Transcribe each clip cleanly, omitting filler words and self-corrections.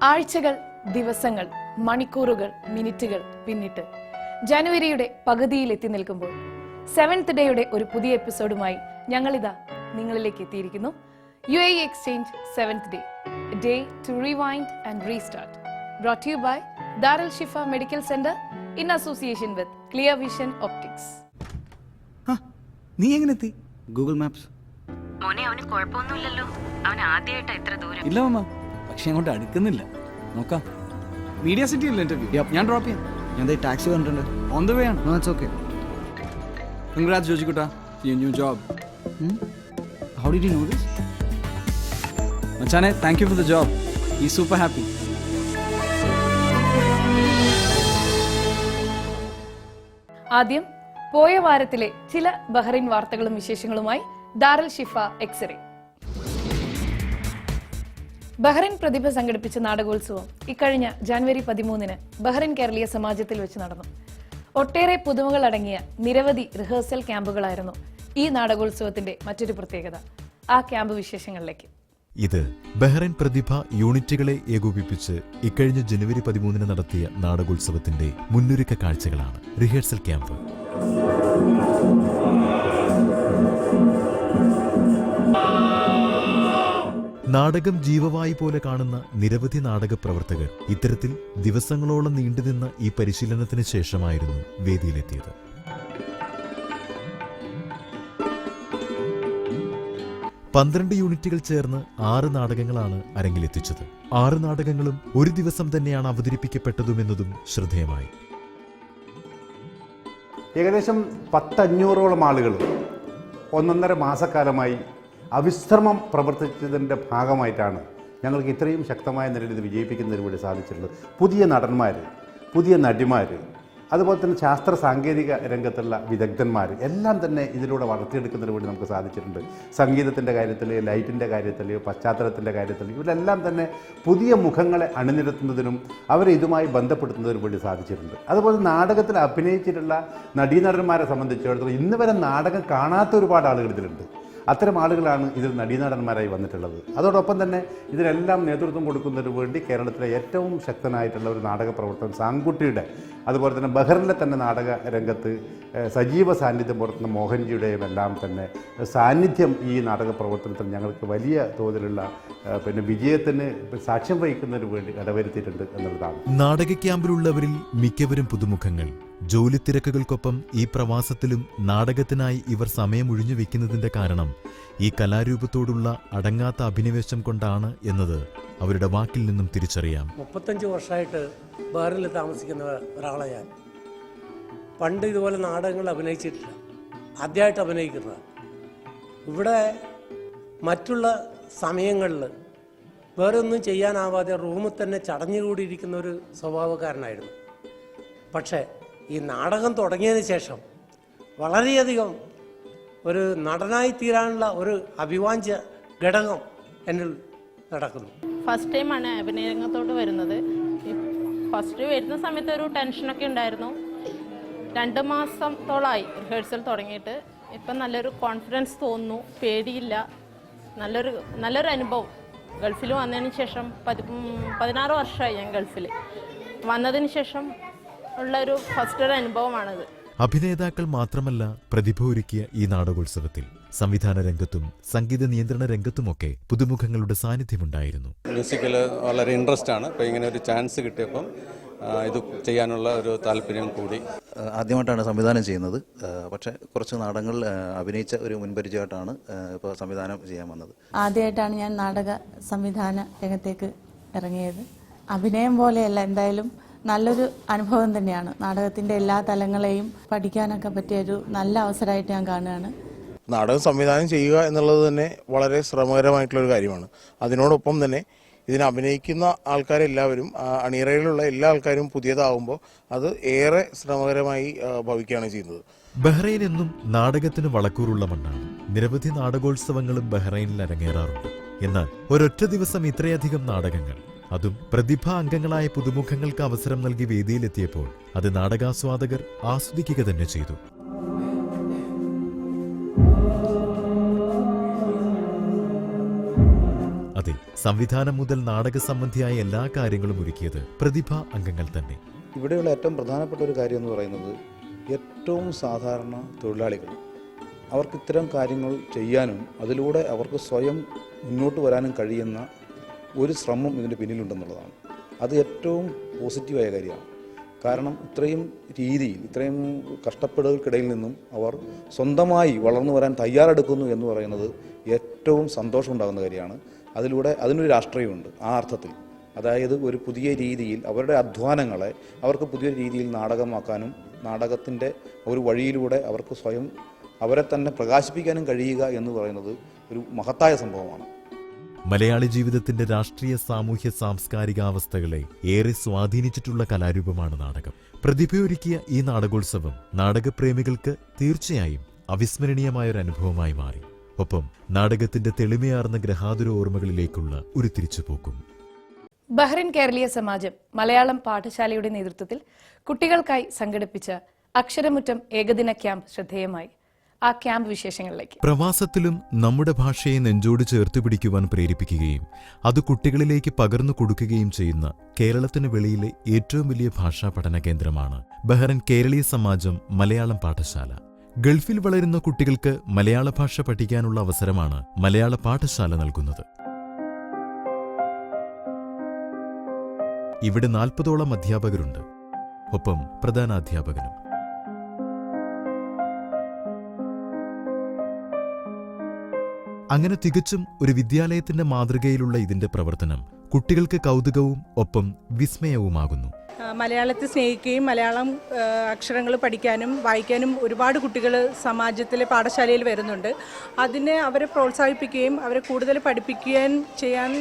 ആഴ്ചകൾ, ദിവസങ്ങൾ, മണിക്കൂറുകൾ, മിനിറ്റുകൾ പിന്നിട്ട് ജനുവരിയുടെ പകുതിയിൽ എത്തി നിൽക്കുമ്പോൾ 7th ഡേയുടെ ഒരു പുതിയ എപ്പിസോഡുമായി ഞങ്ങളിതാ നിങ്ങളിലേക്ക് എത്തിയിരിക്കുന്നു. UAE exchange 7th day, day to rewind and restart. Brought you by Darul Shifa medical centre in association with clear vision optics. നീ എങ്ങനെ എത്തി? Google Maps. മോനെ, അവന് കുഴപ്പമൊന്നുമില്ലല്ലോ. അവൻ ആദ്യമായിട്ടാ ഇത്ര ദൂരം. ഇല്ല മാമ, പക്ഷെ അങ്ങോട്ട് അടുക്കുന്നില്ല. നോക്കാം. മീഡിയ സിറ്റി അല്ലേ ഇന്റർവ്യൂ? ഞാൻ ഡ്രോപ്പ് ചെയ്യാം. ഞാൻ ടാക്സി വന്നിട്ടുണ്ട്. ഓൺ ദ വേ ആണ്. No, it's okay. Congrats ജോജിക്കുട്ടാ, your new job. How did you know this? മച്ചാനെ, thank you for the job. He's super happy. ആദ്യം പോയ വാരത്തിലെ ചില ബഹ്റൈൻ വാർത്തകളും വിശേഷങ്ങളുമായി ദാറുൽ ഷിഫ എക്സ്റേ. ബഹ്റൈൻ പ്രതിഭ സംഘടിപ്പിച്ച നാടകോത്സവം ഇക്കഴിഞ്ഞ ജനുവരി 13 ബഹ്റൈൻ കേരളീയ സമാജത്തിൽ വെച്ച് നടന്നു. ഒട്ടേറെ പുതുമകൾ അടങ്ങിയ നിരവധി റിഹേഴ്സൽ ക്യാമ്പുകളായിരുന്നു ഈ നാടകോത്സവത്തിന്റെ മറ്റൊരു പ്രത്യേകത. ആ ക്യാമ്പ് വിശേഷങ്ങളിലേക്ക്. ഇത് ബഹ്റൈൻ പ്രതിഭ യൂണിറ്റുകളെ ഏകോപിപ്പിച്ച് ഇക്കഴിഞ്ഞ ജനുവരി 13 നടത്തിയ നാടകോത്സവത്തിന്റെ മുന്നൊരുക്ക കാഴ്ചകളാണ് റിഹേഴ്സൽ ക്യാമ്പ്. നാടകം ജീവവായു പോലെ കാണുന്ന നിരവധി നാടക പ്രവർത്തകർ ഇത്തരത്തിൽ ദിവസങ്ങളോളം നീണ്ടുനിന്ന ഈ പരിശീലനത്തിന് ശേഷമായിരുന്നു വേദിയിലെത്തിയത്. പന്ത്രണ്ട് യൂണിറ്റുകൾ ചേർന്ന് 6 നാടകങ്ങളാണ് അരങ്ങിലെത്തിച്ചത്. 6 നാടകങ്ങളും ഒരു ദിവസം തന്നെയാണ് അവതരിപ്പിക്കപ്പെട്ടതുമെന്നതും ശ്രദ്ധേയമായി. ഏകദേശം 500-ഓളം ആളുകൾ 1.5 മാസക്കാലമായി അവിശ്രമം പ്രവർത്തിച്ചതിൻ്റെ ഭാഗമായിട്ടാണ് ഞങ്ങൾക്ക് ഇത്രയും ശക്തമായ നിലയിൽ ഇത് വിജയിപ്പിക്കുന്നതിന് വേണ്ടി സാധിച്ചിട്ടുള്ളത്. പുതിയ നടന്മാർ, പുതിയ നടിമാർ, അതുപോലെ തന്നെ ശാസ്ത്ര സാങ്കേതിക രംഗത്തുള്ള വിദഗ്ധന്മാർ എല്ലാം തന്നെ ഇതിലൂടെ വളർത്തിയെടുക്കുന്നതിന് വേണ്ടി നമുക്ക് സാധിച്ചിട്ടുണ്ട്. സംഗീതത്തിൻ്റെ കാര്യത്തിൽ, ലൈറ്റിൻ്റെ കാര്യത്തിൽ, പശ്ചാത്തലത്തിൻ്റെ കാര്യത്തിൽ ഇവരെല്ലാം തന്നെ പുതിയ മുഖങ്ങളെ അണിനിരത്തുന്നതിനും അവരെ ഇതുമായി ബന്ധപ്പെടുത്തുന്നതിനും വേണ്ടി സാധിച്ചിട്ടുണ്ട്. അതുപോലെ നാടകത്തിൽ അഭിനയിച്ചിട്ടുള്ള നടീനടന്മാരെ സംബന്ധിച്ചിടത്തോളം ഇന്ന് വരെ നാടകം കാണാത്ത ഒരുപാട് ആളുകൾ ഇതിലുണ്ട്. അത്തരം ആളുകളാണ് ഇതിൽ നടീനടന്മാരായി വന്നിട്ടുള്ളത്. അതോടൊപ്പം തന്നെ ഇതിനെല്ലാം നേതൃത്വം കൊടുക്കുന്നതിന് വേണ്ടി കേരളത്തിലെ ഏറ്റവും ശക്തനായിട്ടുള്ള ഒരു നാടക പ്രവർത്തകൻ സാങ്കുട്ടിയുടെ, അതുപോലെ തന്നെ ബഹ്റിനിലെ തന്നെ നാടക രംഗത്ത് സജീവ സാന്നിധ്യം പുറത്തുന്ന മോഹൻജിയുടെയും എല്ലാം തന്നെ സാന്നിധ്യം ഈ നാടക പ്രവർത്തനത്തിൽ ഞങ്ങൾക്ക് വലിയ തോതിലുള്ള വിജയത്തിന് സാക്ഷ്യം വഹിക്കുന്നതിന് വേണ്ടി ഇടവരുത്തിയിട്ടുണ്ട് എന്നുള്ളതാണ്. നാടക ക്യാമ്പിലുള്ളവരിൽ മിക്കവരും പുതുമുഖങ്ങൾ. ജോലി തിരക്കുകൾക്കൊപ്പം ഈ പ്രവാസത്തിലും നാടകത്തിനായി ഇവർ സമയം ഒഴിഞ്ഞു വെക്കുന്നതിന്റെ കാരണം ഈ കലാരൂപത്തോടുള്ള അടങ്ങാത്ത അഭിനിവേശം കൊണ്ടാണ് എന്നത് അവരുടെ വാക്കിൽ നിന്നും തിരിച്ചറിയാം. 35 വർഷമായിട്ട് ബഹ്റിനിൽ താമസിക്കുന്ന ഒരാളെ ഞാൻ. പണ്ട് ഇതുപോലെ നാടകങ്ങൾ അഭിനയിച്ചിട്ടില്ല, ആദ്യമായിട്ട് അഭിനയിക്കുന്നത്. ഇവിടെ മറ്റുള്ള സമയങ്ങളിൽ വേറെ ഒന്നും ചെയ്യാനാവാതെ റൂമിൽ തന്നെ ചടഞ്ഞുകൂടിയിരിക്കുന്ന ഒരു സ്വഭാവക്കാരനായിരുന്നു. പക്ഷേ ഈ നാടകം തുടങ്ങിയതിന് ശേഷം വളരെയധികം ഒരു നടനായി തീരാനുള്ള ഒരു അഭിവാഞ്ഛ ഘടകം എന്നിൽ നടക്കുന്നു. ഫസ്റ്റ് ടൈമാണ് അഭിനയ രംഗത്തോട്ട് വരുന്നത്. ഫസ്റ്റ് വരുന്ന സമയത്ത് ഒരു ടെൻഷനൊക്കെ ഉണ്ടായിരുന്നു. 2 മാസത്തോളമായി റിഹേഴ്സൽ തുടങ്ങിയിട്ട്. ഇപ്പം നല്ലൊരു കോൺഫിഡൻസ് തോന്നുന്നു, പേടിയില്ല. നല്ലൊരു അനുഭവം. ഗൾഫിൽ വന്നതിന് ശേഷം 16 വർഷമായി ഞാൻ ഗൾഫിൽ വന്നതിന് ശേഷം ഉള്ളൊരു ഫസ്റ്റ് ഒരു അനുഭവമാണിത്. അഭിനേതാക്കൾ മാത്രമല്ല പ്രതിഭ ഒരുക്കിയ ഈ നാടകോത്സവത്തിൽ സംവിധാന രംഗത്തും സംഗീത നിയന്ത്രണ രംഗത്തുമൊക്കെ പുതുമുഖങ്ങളുടെ സാന്നിധ്യമുണ്ടായിരുന്നു. മ്യൂസിക്കിൽ വളരെ ഇൻട്രസ്റ്റ് ആണ്. അപ്പോൾ ഇങ്ങനെ ഒരു ചാൻസ് കിട്ടിയപ്പം ഇത് ചെയ്യാനുള്ള ഒരു താല്പര്യം കൂടി. ആദ്യമായിട്ടാണ് സംവിധാനം ചെയ്യുന്നത്. പക്ഷേ കുറച്ച് നാടകങ്ങളിൽ അഭിനയിച്ച ഒരു മുൻപരിചയമായിട്ടാണ് ഇപ്പോൾ സംവിധാനം ചെയ്യാൻ വന്നത്. ആദ്യമായിട്ടാണ് ഞാൻ നാടക സംവിധാന രംഗത്തേക്ക് ഇറങ്ങിയത്. അഭിനയം പോലെയല്ല, എന്തായാലും നല്ലൊരു അനുഭവം തന്നെയാണ്. നാടകത്തിൻ്റെ എല്ലാ തലങ്ങളെയും പഠിക്കാനൊക്കെ പറ്റിയൊരു നല്ല അവസരമായിട്ട് ഞാൻ കാണുകയാണ്. നാടകം സംവിധാനം ചെയ്യുക എന്നുള്ളത് തന്നെ വളരെ ശ്രമകരമായിട്ടുള്ളൊരു കാര്യമാണ്. അതിനോടൊപ്പം തന്നെ ഇതിന് അഭിനയിക്കുന്ന ആൾക്കാരെല്ലാവരും, അണിയറയിലുള്ള എല്ലാ ആൾക്കാരും പുതിയതാവുമ്പോൾ അത് ഏറെ ശ്രമകരമായി ഭവിക്കുകയാണ് ചെയ്യുന്നത്. ബഹ്റൈൻ എന്നും നാടകത്തിന് വളക്കൂറുള്ള മണ്ണാണ്. നിരവധി നാടകോത്സവങ്ങളും ബഹ്റൈനിൽ അരങ്ങേറാറുണ്ട്. എന്നാൽ ഒരൊറ്റ ദിവസം ഇത്രയധികം നാടകങ്ങൾ, അതും പ്രതിഭാ അംഗങ്ങളായ പുതുമുഖങ്ങൾക്ക് അവസരം നൽകി വേദിയിലെത്തിയപ്പോൾ അത് നാടകാസ്വാദകർ ആസ്വദിക്കുക തന്നെ ചെയ്തു. അതെ, സംവിധാനം മുതൽ നാടക സംബന്ധിയായ എല്ലാ കാര്യങ്ങളും ഒരുക്കിയത് പ്രതിഭാ അംഗങ്ങൾ തന്നെ. ഇവിടെയുള്ള ഏറ്റവും പ്രധാനപ്പെട്ട ഒരു കാര്യം എന്ന് പറയുന്നത് ഏറ്റവും സാധാരണ തൊഴിലാളികൾ അവർക്ക് ഇത്തരം കാര്യങ്ങൾ ചെയ്യാനും അതിലൂടെ അവർക്ക് സ്വയം മുന്നോട്ട് വരാനും കഴിയുന്ന ഒരു ശ്രമം ഇതിൻ്റെ പിന്നിലുണ്ടെന്നുള്ളതാണ്. അത് ഏറ്റവും പോസിറ്റീവായ കാര്യമാണ്. കാരണം ഇത്രയും രീതിയിൽ ഇത്രയും കഷ്ടപ്പെടലുകൾക്കിടയിൽ നിന്നും അവർ സ്വന്തമായി വളർന്നു വരാൻ തയ്യാറെടുക്കുന്നു എന്ന് പറയുന്നത് ഏറ്റവും സന്തോഷമുണ്ടാകുന്ന കാര്യമാണ്. അതിലൂടെ അതിനൊരു രാഷ്ട്രീയമുണ്ട് ആ അർത്ഥത്തിൽ. അതായത് ഒരു പുതിയ രീതിയിൽ അവരുടെ അധ്വാനങ്ങളെ അവർക്ക് പുതിയൊരു രീതിയിൽ നാടകമാക്കാനും നാടകത്തിൻ്റെ ഒരു വഴിയിലൂടെ അവർക്ക് സ്വയം അവരെ തന്നെ പ്രകാശിപ്പിക്കാനും കഴിയുക എന്ന് പറയുന്നത് ഒരു മഹത്തായ സംഭവമാണ്. മലയാളി ജീവിതത്തിന്റെ രാഷ്ട്രീയ സാമൂഹ്യ സാംസ്കാരിക അവസ്ഥകളെ ഏറെ സ്വാധീനിച്ചിട്ടുള്ള കലാരൂപമാണ് നാടകം. പ്രതിഭയൊരുക്കിയ ഈ നാടകോത്സവം നാടകപ്രേമികൾക്ക് തീർച്ചയായും അവിസ്മരണീയമായൊരു അനുഭവമായി മാറി. ഒപ്പം നാടകത്തിന്റെ തെളിമയാർന്ന ഗ്രഹാതുര ഓർമ്മകളിലേക്കുള്ള ഒരു തിരിച്ചുപോക്കും. ബഹ്റിൻ കേരളീയ സമാജം മലയാളം പാഠശാലയുടെ നേതൃത്വത്തിൽ കുട്ടികൾക്കായി സംഘടിപ്പിച്ച അക്ഷരമുറ്റം ഏകദിന ക്യാമ്പ് ശ്രദ്ധേയമായി. ആ ക്യാമ്പ് വിശേഷങ്ങളിലേക്ക്. പ്രവാസത്തിലും നമ്മുടെ ഭാഷയെ നെഞ്ചോട് ചേർത്ത് പിടിക്കുവാൻ പ്രേരിപ്പിക്കുകയും അത് കുട്ടികളിലേക്ക് പകർന്നു കൊടുക്കുകയും ചെയ്യുന്ന കേരളത്തിന് വെളിയിലെ ഏറ്റവും വലിയ ഭാഷാ പഠന കേന്ദ്രമാണ് ബഹ്റിൻ കേരളീയ സമാജം മലയാളം പാഠശാല. ഗൾഫിൽ വളരുന്ന കുട്ടികൾക്ക് മലയാള ഭാഷ പഠിക്കാനുള്ള അവസരമാണ് മലയാള പാഠശാല നൽകുന്നത്. ഇവിടെ 40ഓളം അധ്യാപകരുണ്ട്, ഒപ്പം പ്രധാനാധ്യാപകനും. അങ്ങനെ തികച്ചും ഒരു വിദ്യാലയത്തിന്റെ മാതൃകയിലുള്ള ഇതിന്റെ പ്രവർത്തനം കുട്ടികൾക്ക് കൗതുകവും ഒപ്പം വിസ്മയവുമാകുന്നു. മലയാളത്തെ സ്നേഹിക്കുകയും മലയാളം അക്ഷരങ്ങൾ പഠിക്കാനും വായിക്കാനും ഒരുപാട് കുട്ടികൾ സമാജത്തിലെ പാഠശാലയിൽ വരുന്നുണ്ട്. അതിനെ അവരെ പ്രോത്സാഹിപ്പിക്കുകയും അവരെ കൂടുതൽ പഠിപ്പിക്കുകയും ചെയ്യാൻ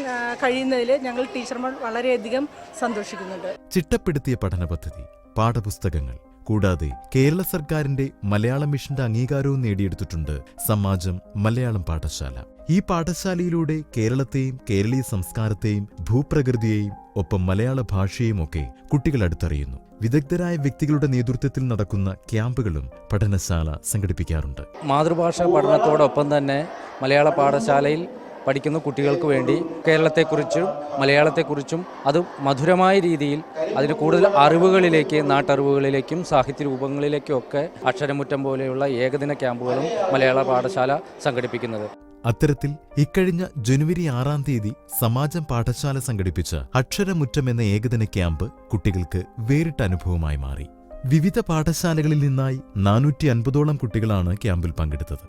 കഴിയുന്നതിൽ ഞങ്ങൾ ടീച്ചർമാർ വളരെയധികം സന്തോഷിക്കുന്നുണ്ട്. ചിട്ടപ്പെടുത്തിയ പഠന പദ്ധതി, പാഠപുസ്തകങ്ങൾ കൂടാതെ കേരള സർക്കാരിന്റെ മലയാളം മിഷന്റെ അംഗീകാരവും നേടിയെടുത്തിട്ടുണ്ട് സമാജം മലയാളം പാഠശാല. ഈ പാഠശാലയിലൂടെ കേരളത്തെയും കേരളീയ സംസ്കാരത്തെയും ഭൂപ്രകൃതിയെയും ഒപ്പം മലയാള ഭാഷയും ഒക്കെ കുട്ടികൾ അടുത്തറിയുന്നു. വിദഗ്ധരായ വ്യക്തികളുടെ നേതൃത്വത്തിൽ നടക്കുന്ന ക്യാമ്പുകളും പഠനശാല സംഘടിപ്പിക്കാറുണ്ട്. മാതൃഭാഷാ പഠനത്തോടൊപ്പം തന്നെ മലയാള പാഠശാലയിൽ പഠിക്കുന്ന കുട്ടികൾക്ക് വേണ്ടി കേരളത്തെക്കുറിച്ചും മലയാളത്തെക്കുറിച്ചും അത് മധുരമായ രീതിയിൽ അതിന് കൂടുതൽ അറിവുകളിലേക്ക്, നാട്ടറിവുകളിലേക്കും സാഹിത്യ രൂപങ്ങളിലേക്കും ഒക്കെ അക്ഷരമുറ്റം പോലെയുള്ള ഏകദിന ക്യാമ്പുകളും മലയാള പാഠശാല സംഘടിപ്പിക്കുന്നത്. അത്തരത്തിൽ ഇക്കഴിഞ്ഞ ജനുവരി 6-ാം തീയതി സമാജം പാഠശാല സംഘടിപ്പിച്ച അക്ഷരമുറ്റം എന്ന ഏകദിന ക്യാമ്പ് കുട്ടികൾക്ക് വേറിട്ട അനുഭവമായി മാറി. വിവിധ പാഠശാലകളിൽ നിന്നായി 450ഓളം കുട്ടികളാണ് ക്യാമ്പിൽ പങ്കെടുത്തത്.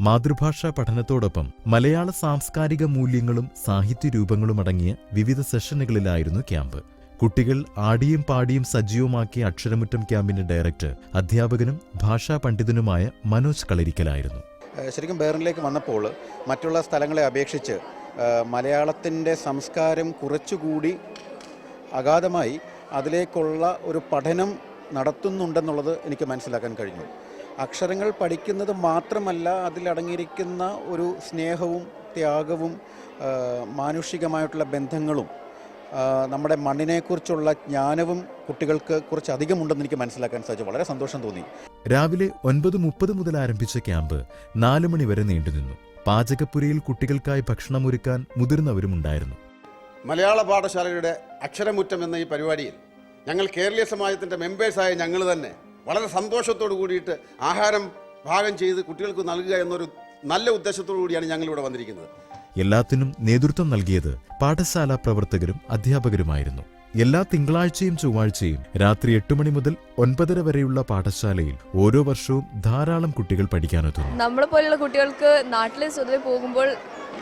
മാതൃഭാഷാ പഠനത്തോടൊപ്പം മലയാള സാംസ്കാരിക മൂല്യങ്ങളും സാഹിത്യരൂപങ്ങളും അടങ്ങിയ വിവിധ സെഷനുകളിലായിരുന്നു ക്യാമ്പ്. കുട്ടികൾ ആടിയും പാടിയും സജീവമാക്കിയ അക്ഷരമുറ്റം ക്യാമ്പിന്റെ ഡയറക്ടർ, അധ്യാപകനും ഭാഷാ പണ്ഡിതനുമായ മനോജ് കളരിക്കലായിരുന്നു. ശരിക്കും ബഹ്റിനിലേക്ക് വന്നപ്പോൾ മറ്റുള്ള സ്ഥലങ്ങളെ അപേക്ഷിച്ച് മലയാളത്തിൻ്റെ സംസ്കാരം കുറച്ചുകൂടി അഗാധമായി അതിലേക്കുള്ള ഒരു പഠനം നടത്തുന്നുണ്ടെന്നുള്ളത് എനിക്ക് മനസ്സിലാക്കാൻ കഴിഞ്ഞു. അക്ഷരങ്ങൾ പഠിക്കുന്നത് മാത്രമല്ല, അതിലടങ്ങിയിരിക്കുന്ന ഒരു സ്നേഹവും ത്യാഗവും മാനുഷികമായിട്ടുള്ള ബന്ധങ്ങളും നമ്മുടെ മണ്ണിനെക്കുറിച്ചുള്ള ജ്ഞാനവും കുട്ടികൾക്ക് കുറച്ചധികമുണ്ടെന്ന് എനിക്ക് മനസ്സിലാക്കാൻ സാധിച്ചു. വളരെ സന്തോഷം തോന്നി. രാവിലെ 9:30 മുതൽ ആരംഭിച്ച ക്യാമ്പ് 4 മണി വരെ നീണ്ടുനിന്നു. പാചകപ്പുരയിൽ കുട്ടികൾക്കായി ഭക്ഷണമൊരുക്കാൻ മുതിർന്നവരുമുണ്ടായിരുന്നു. മലയാള പാഠശാലയുടെ അക്ഷരമുറ്റം എന്ന ഈ പരിപാടിയിൽ ഞങ്ങൾ കേരളീയ സമാജത്തിൻ്റെ മെമ്പേഴ്സായ ഞങ്ങൾ തന്നെ വളരെ സന്തോഷത്തോടു കൂടിയിട്ട് ആഹാരം പാകം ചെയ്ത് കുട്ടികൾക്ക് നൽകുക എന്നൊരു നല്ല ഉദ്ദേശത്തോടു കൂടിയാണ് ഞങ്ങളിവിടെ വന്നിരിക്കുന്നത്. എല്ലാത്തിനും നേതൃത്വം നൽകിയത് പാഠശാല പ്രവർത്തകരും അധ്യാപകരുമായിരുന്നു. എല്ലാ തിങ്കളാഴ്ചയും ചൊവ്വാഴ്ചയും രാത്രി 8 മണി മുതൽ 9:30 വരെയുള്ള പാഠശാലയിൽ ഓരോ വർഷവും ധാരാളം കുട്ടികൾ പഠിക്കാനെത്തുന്നു. നമ്മളെ പോലെയുള്ള കുട്ടികൾക്ക് നാട്ടിൽ സ്വതവേ പോകുമ്പോൾ